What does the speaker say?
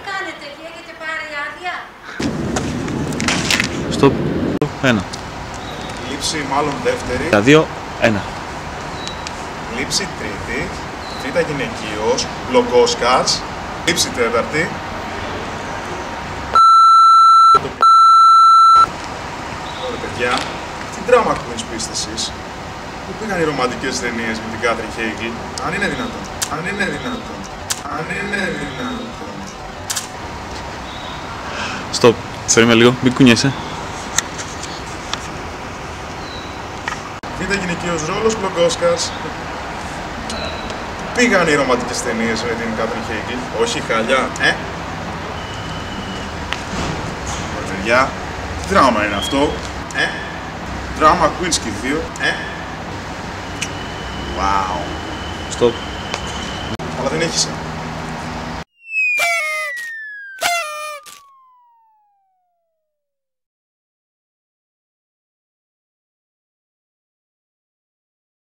κάνετε εκεί, έχετε πάρει άδεια? Στοπ. 1. Λήψη μάλλον δεύτερη. Τα 2, 1. Λήψη τρίτη. Τρίτα γυναικείος. Μπλοκ Όσκαρς. Λήψη τέταρτη. Ωραία παιδιά, τι drama queens που είστε εσείς? Πού πήγαν οι ρομαντικές ταινίες με την Κάτριν Χέιγκλ? Αν είναι δυνατόν. Αν είναι δυνατόν. Αν είναι δυνατόν. Στοπ. Περίμενε λίγο, μην κουνιέσαι. Β' γυναικείος ρόλος, Μπλοκ Όσκαρς. Πήγαν οι ρομαντικές ταινίες με την Κάτριν Χέιγκλ? Όχι χαλιά, Ωραία παιδιά, τι δράμα είναι αυτό, Drama queens και οι δύο, Wow. Στοπ. Αλλά δεν έχεις,